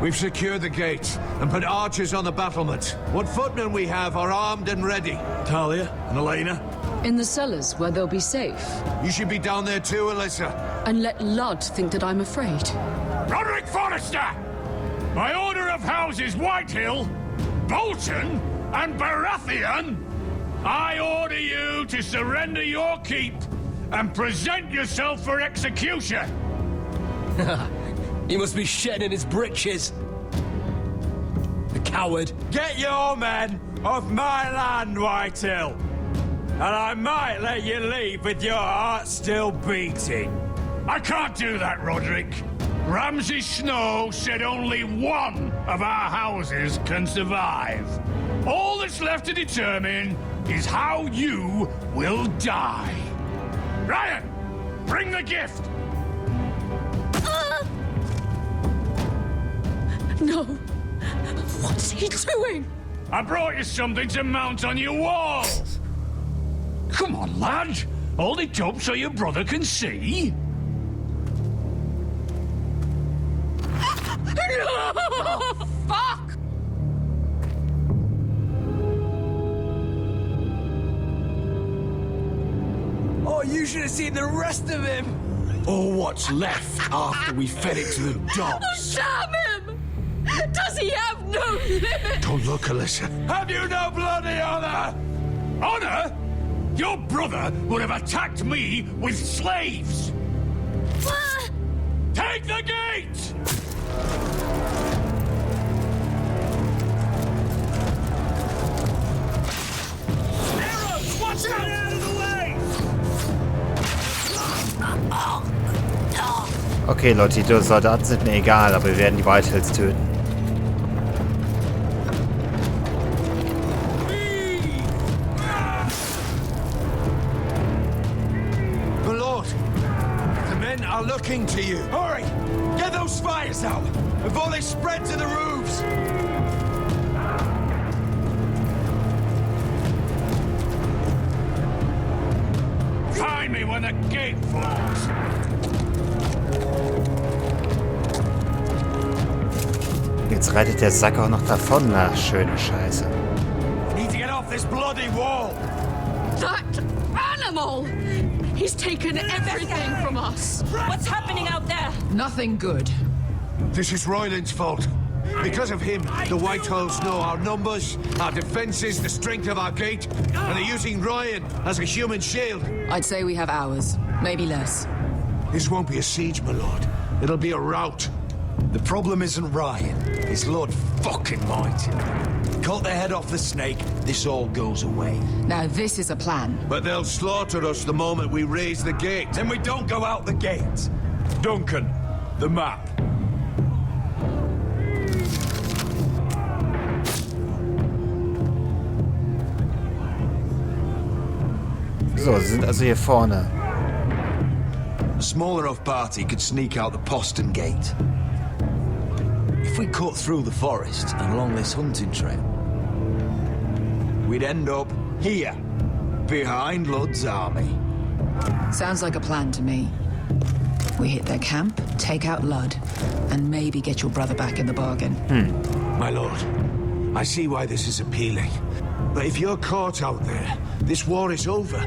We've secured the gates and put archers on the battlements. What footmen we have are armed and ready. Talia and Elena? In the cellars, where they'll be safe. You should be down there too, Alyssa. And let Lud think that I'm afraid. Roderick Forrester! By order of Houses Whitehill, Bolton, and Baratheon, I order you to surrender your keep and present yourself for execution. He must be shedding in his britches. The coward. Get your men off my land, Whitehill. And I might let you leave with your heart still beating. I can't do that, Roderick. Ramsay Snow said only one of our houses can survive. All that's left to determine is how you will die. Ryan, bring the gift. No. What's he doing? I brought you something to mount on your walls. Come on, lad. Hold it up so your brother can see. No! Fuck! Oh, you should have seen the rest of him. Or what's left after we fed it to the dogs. Damn him! Does he have no limit? Don't look, Alyssa. Have you no bloody honor? Honor? Your brother would have attacked me with slaves. Take the gate! Arrows! Watch out! Out of the way! Okay, Leute, die Soldaten sind mir egal, aber wir werden die Whitehills töten. My lord, the men are looking to you. Hurry! Get those fires out before they spread to the roofs! Find me when the gate falls. Jetzt reitet der Sack auch noch davon. Na, schöne Scheiße. Need to get off this bloody wall! That animal! He's taken everything from us. What's happening out there? Nothing good. This is Royland's fault. Because of him, the Whitehills know our numbers, our defenses, the strength of our gate, and they're using Ryan as a human shield. I'd say we have hours, maybe less. This won't be a siege, my lord. It'll be a rout. The problem isn't Ryan, it's Lord fucking Mighty. Cut the head off the snake, this all goes away. Now this is a plan. But they'll slaughter us the moment we raise the gate. Then we don't go out the gate. Duncan, the map. So, sie sind also hier vorne. A small enough party could sneak out the postern gate. If we cut through the forest and along this hunting trail, we'd end up here, behind Lud's army. Sounds like a plan to me. We hit their camp, take out Lud, and maybe get your brother back in the bargain. My lord, I see why this is appealing. But if you're caught out there, this war is over.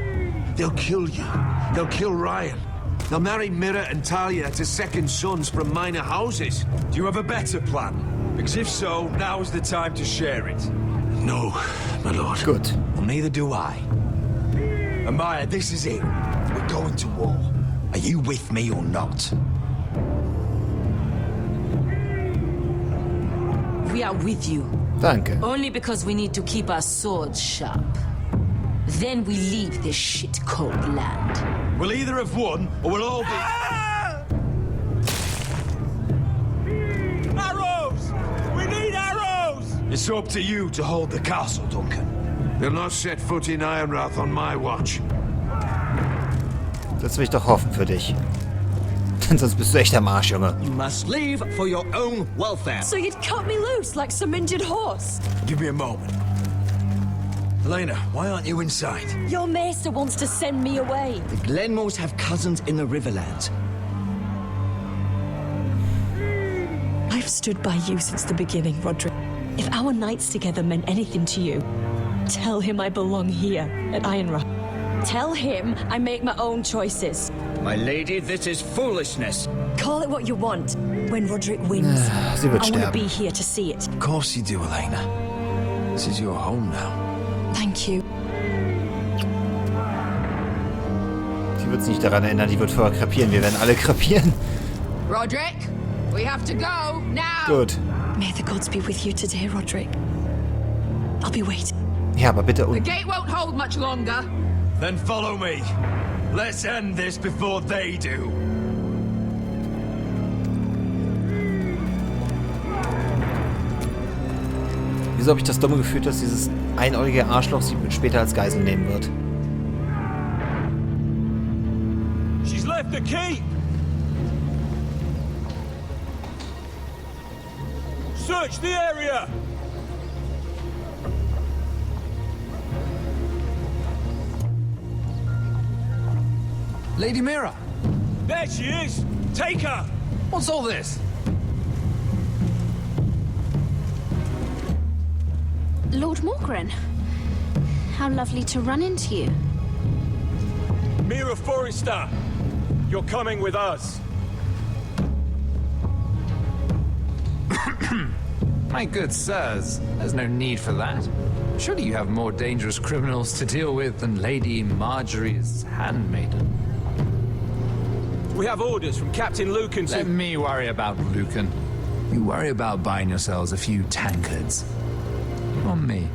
They'll kill you. They'll kill Ryan. They'll marry Mira and Talia to second sons from minor houses. Do you have a better plan? Because if so, now's the time to share it. No, my lord. Gut. Well, neither do I. Amaya, this is it. We're going to war. Are you with me or not? We are with you. Danke. Only because we need to keep our swords sharp. Then we leave this shit-cold land. We'll either have won, or we'll all be... Arrows! We need arrows! It's up to you to hold the castle, Duncan. They'll not set foot in Ironrath on my watch. Das will ich doch hoffen für dich. Denn sonst bist du echt am Arsch, Junge. You must leave for your own welfare. So you'd cut me loose like some injured horse? Give me a moment. Elena, why aren't you inside? Your maester wants to send me away. The Glenmores have cousins in the Riverlands. I've stood by you since the beginning, Roderick. If our nights together meant anything to you, tell him I belong here at Ironrock. Tell him I make my own choices. My lady, this is foolishness. Call it what you want. When Roderick wins, Sie wird I want to sterben. be here to see it. Of course you do, Elena. This is your home now. Thank you. Sie wird sich nicht daran erinnern, die wird vorher krepieren. Wir werden alle krepieren. Roderick, we have to go now. Gut. May the gods be with you today, Roderick. I'll be waiting. Ja, aber bitte The gate won't hold much longer. Then follow me. Let's end this before they do. Wieso habe ich das dumme Gefühl, dass dieses einäugige Arschloch sie später als Geisel nehmen wird? She's left the keep. Search the area. Lady Mira, There she is. Take her. what's all this? Lord Morgren. How lovely to run into you. Mira Forrester, you're coming with us. My good sirs, there's no need for that. Surely you have more dangerous criminals to deal with than Lady Marjorie's handmaiden. We have orders from Captain Lhûgion Let to... me worry about Lhûgion. You worry about buying yourselves a few tankards. On me.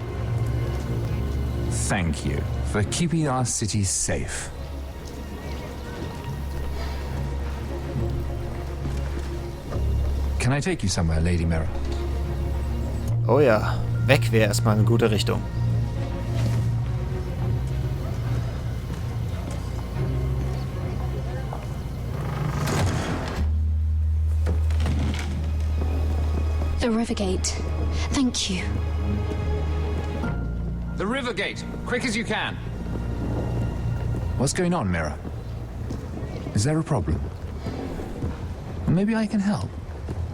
Thank you for keeping our city safe. Can I take you somewhere, Lady Mira? Oh ja, weg wäre erstmal eine gute Richtung. The river gate. Thank you. The river gate! Quick as you can! What's going on, Mira? Is there a problem? Maybe I can help.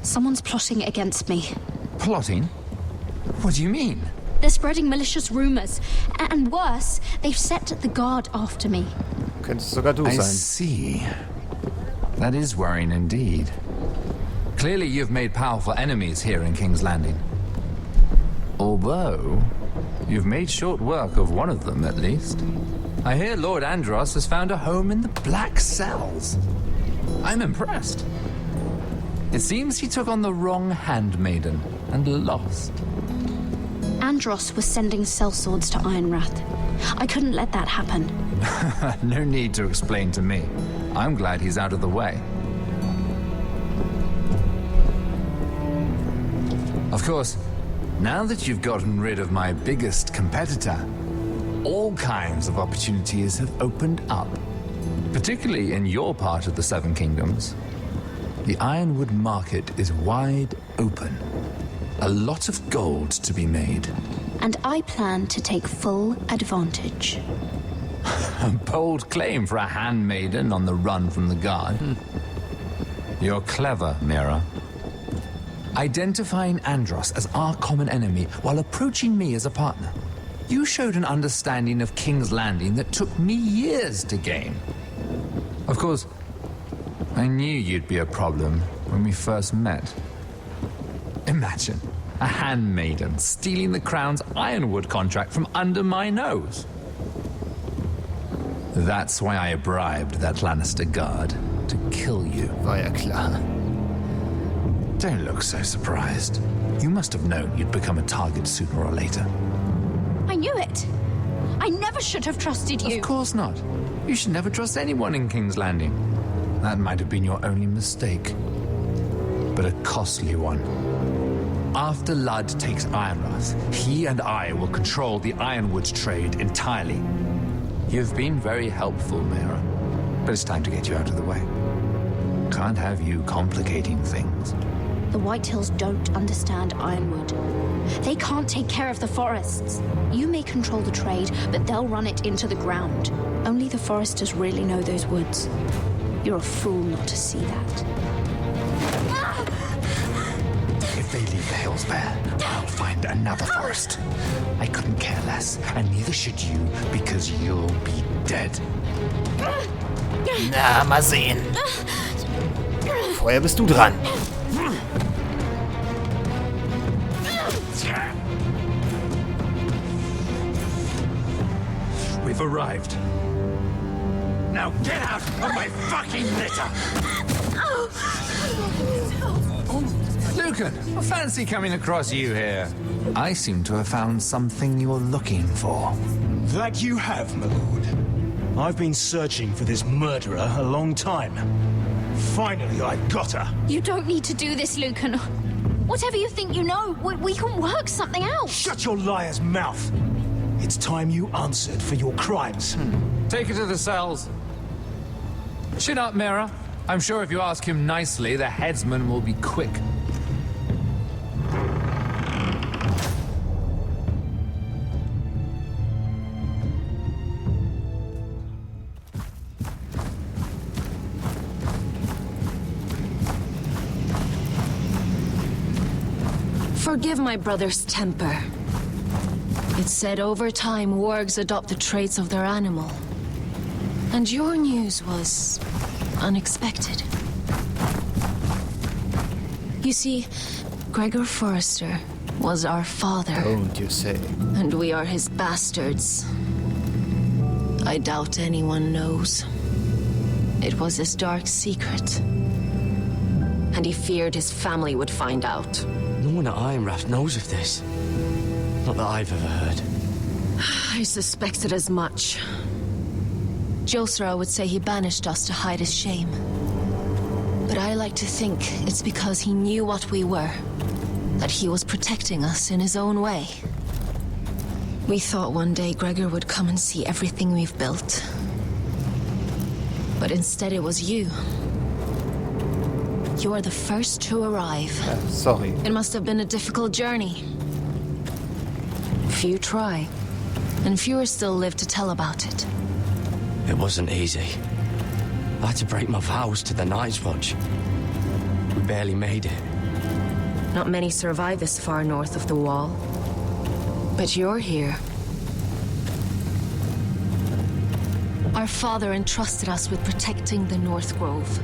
Someone's plotting against me. Plotting? What do you mean? They're spreading malicious rumors. And worse, they've set the guard after me. Könnte es sogar du I sein. see. That is worrying indeed. Clearly you've made powerful enemies here in King's Landing. Although, you've made short work of one of them, at least. I hear Lord Andros has found a home in the Black Cells. I'm impressed. It seems he took on the wrong handmaiden and lost. Andros was sending sellswords to Ironrath. I couldn't let that happen. No need to explain to me. I'm glad he's out of the way. Of course, now that you've gotten rid of my biggest competitor, all kinds of opportunities have opened up. Particularly in your part of the Seven Kingdoms. The Ironwood market is wide open. A lot of gold to be made. And I plan to take full advantage. A bold claim for a handmaiden on the run from the guard. You're clever, Mira. Identifying Andros as our common enemy while approaching me as a partner. You showed an understanding of King's Landing that took me years to gain. Of course, I knew you'd be a problem when we first met. Imagine a handmaiden stealing the Crown's Ironwood contract from under my nose. That's why I bribed that Lannister guard to kill you. War ja klar. Don't look so surprised. You must have known you'd become a target sooner or later. I knew it. I never should have trusted you. Of course not. You should never trust anyone in King's Landing. That might have been your only mistake. But a costly one. After Ludd takes Ironrath, he and I will control the Ironwood trade entirely. You've been very helpful, Mira. But it's time to get you out of the way. Can't have you complicating things. The Whitehills don't understand Ironwood. They can't take care of the forests. You may control the trade, but they'll run it into the ground. Only the foresters really know those woods. You're a fool not to see that. elsewhere. I'll find another forest. I couldn't care less, and neither should you, because you'll be dead. Na, mal sehen. Vorher bist du dran. We've arrived. Now get out of my fucking litter! Lucan, I fancy coming across you here. I seem to have found something you're looking for. That you have, my lord. I've been searching for this murderer a long time. Finally, I've got her. You don't need to do this, Lucan. Whatever you think you know, we can work something out. Shut your liar's mouth. It's time you answered for your crimes. Take her to the cells. Chin up, Mira. I'm sure if you ask him nicely, the headsman will be quick. Forgive my brother's temper. It's said over time, wargs adopt the traits of their animal. And your news was unexpected. You see, Gregor Forrester was our father. Don't you say. And we are his bastards. I doubt anyone knows. It was his dark secret. And he feared his family would find out. No one at Ironrath knows of this. Not that I've ever heard. I suspected as much. Josra would say he banished us to hide his shame. But I like to think it's because he knew what we were. That he was protecting us in his own way. We thought one day Gregor would come and see everything we've built. But instead it was you. You are the first to arrive. Sorry. It must have been a difficult journey. Few try, and fewer still live to tell about it. It wasn't easy. I had to break my vows to the Night's Watch. We barely made it. Not many survive this far north of the Wall. But you're here. Our father entrusted us with protecting the North Grove.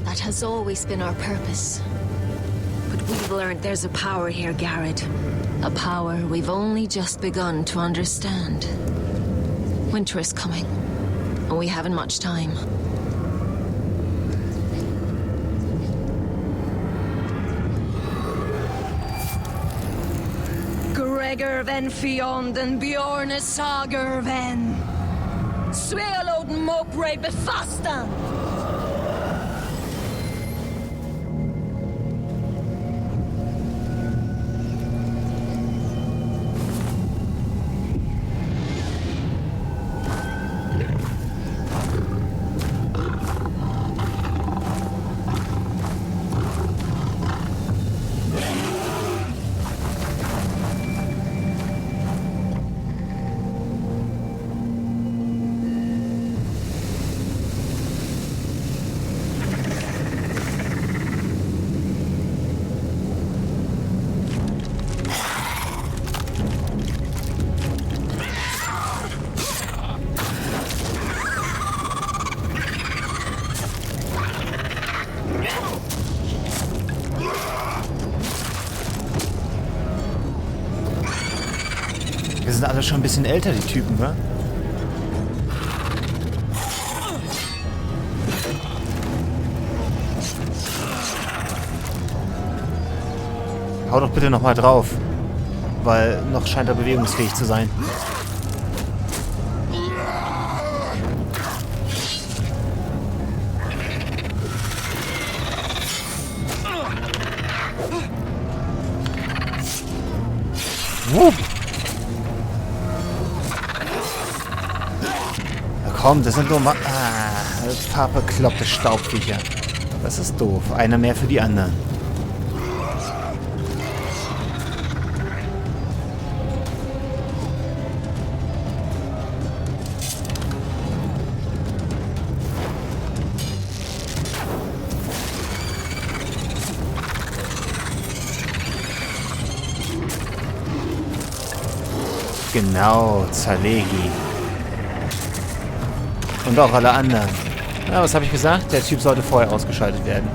That has always been our purpose. But we've learned there's a power here, Garrett. A power we've only just begun to understand. Winter is coming, and we haven't much time. Gregor ven Fionden Bjorne Sager ven Svealoden Mopre befastan. Wir sind alle schon ein bisschen älter, die Typen, wa? Hau doch bitte nochmal drauf. Weil noch scheint er bewegungsfähig zu sein. Wupp. Komm, das sind nur mal... ein paar bekloppte Staubviecher. Das ist doof. Einer mehr für die anderen. Genau, Zalegi. Und auch alle anderen. Ja, was habe ich gesagt? Der Typ sollte vorher ausgeschaltet werden.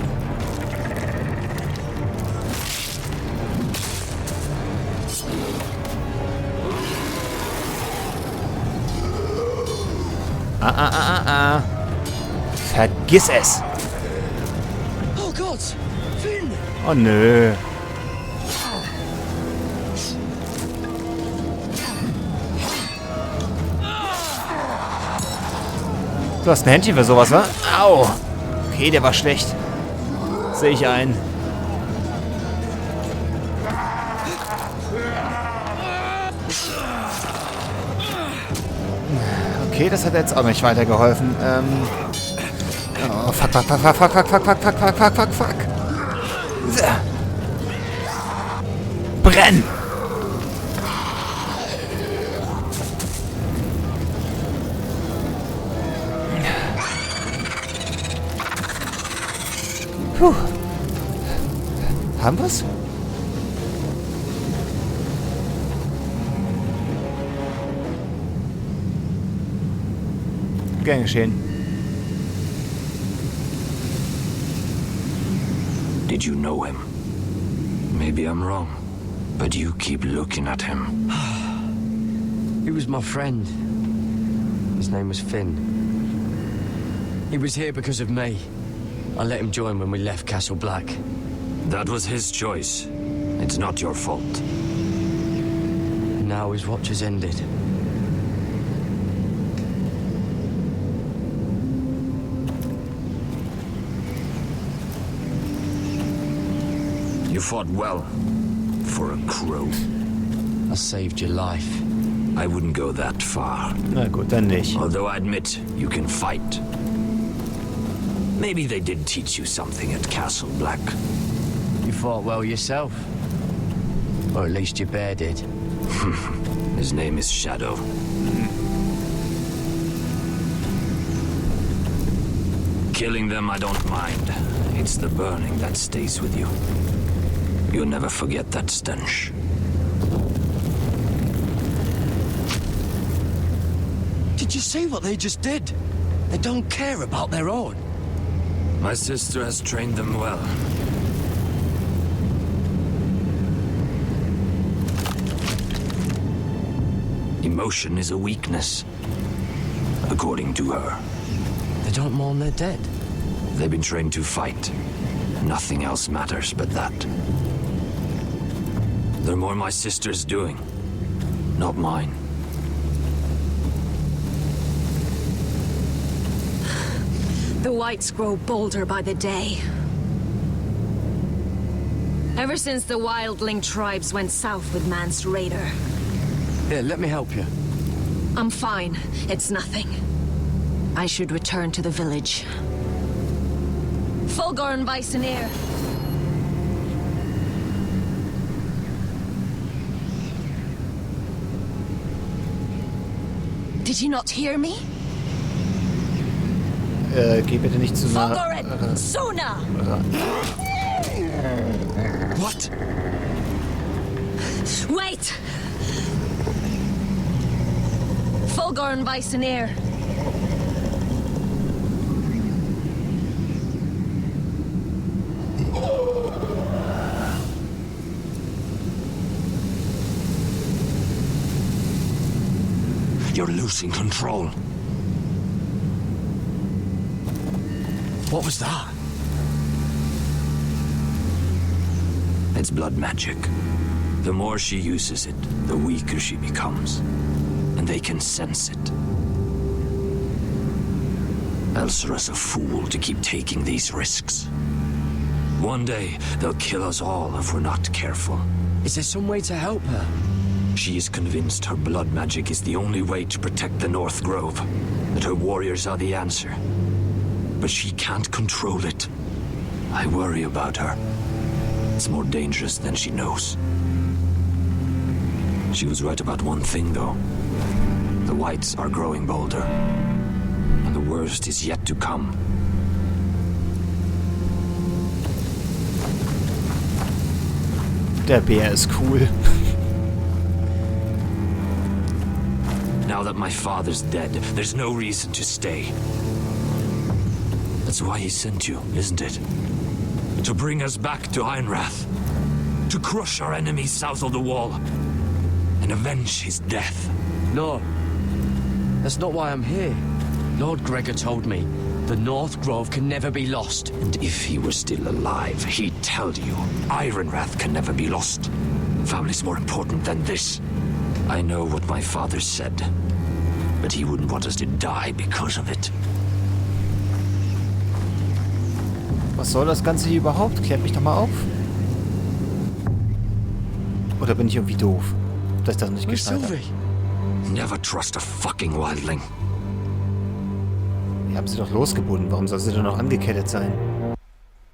Vergiss es! Oh Gott! Finn! Oh nö. Du hast ein Händchen für sowas, wa? Au! Okay, der war schlecht. Sehe ich ein. Okay, das hat jetzt auch nicht weitergeholfen. Oh, fuck. Brenn! Puh. Haben wir's? Gern geschehen. Did you know him? Maybe I'm wrong, but you keep looking at him. He was my friend. His name was Finn. He was here because of me. I let him join when we left Castle Black. That was his choice. It's not your fault. Now his watch has ended. You fought well. For a crow. I saved your life. I wouldn't go that far. Na gut, dann nicht. Although I admit, you can fight. Maybe they did teach you something at Castle Black. You fought well yourself. Or at least your bear did. His name is Shadow. Killing them I don't mind. It's the burning that stays with you. You'll never forget that stench. Did you see what they just did? They don't care about their own. My sister has trained them well. Emotion is a weakness, according to her. They don't mourn their dead. They've been trained to fight. Nothing else matters but that. They're more my sister's doing, not mine. The whites grow bolder by the day. Ever since the wildling tribes went south with Man's raider. Here, let me help you. I'm fine. It's nothing. I should return to the village. Fulgorn Bison. Did you not hear me? Geh bitte nicht zu nah. Fulgorn, Suna! What? Wait! Fulgorn Bison. You're losing control. What was that? It's blood magic. The more she uses it, the weaker she becomes. And they can sense it. Elsera's a fool to keep taking these risks. One day, they'll kill us all if we're not careful. Is there some way to help her? She is convinced her blood magic is the only way to protect the North Grove, that her warriors are the answer. But she can't control it. I worry about her. It's more dangerous than she knows. She was right about one thing, though. The whites are growing bolder. And the worst is yet to come. Der Bär ist cool. Now that my father's dead, there's no reason to stay. That's why he sent you, isn't it? To bring us back to Einrath. To crush our enemies south of the wall. And avenge his death. No. That's not why I'm here. Lord Gregor told me the North Grove can never be lost. And if he were still alive, he'd tell you Ironrath can never be lost. Family's more important than this. I know what my father said, but he wouldn't want us to die because of it. Was soll das Ganze hier überhaupt? Klärt mich doch mal auf. Oder bin ich irgendwie doof, dass ich das nicht geschnallt habe? Never trust a fucking wildling. Wir haben sie doch losgebunden. Warum soll sie denn noch angekettet sein?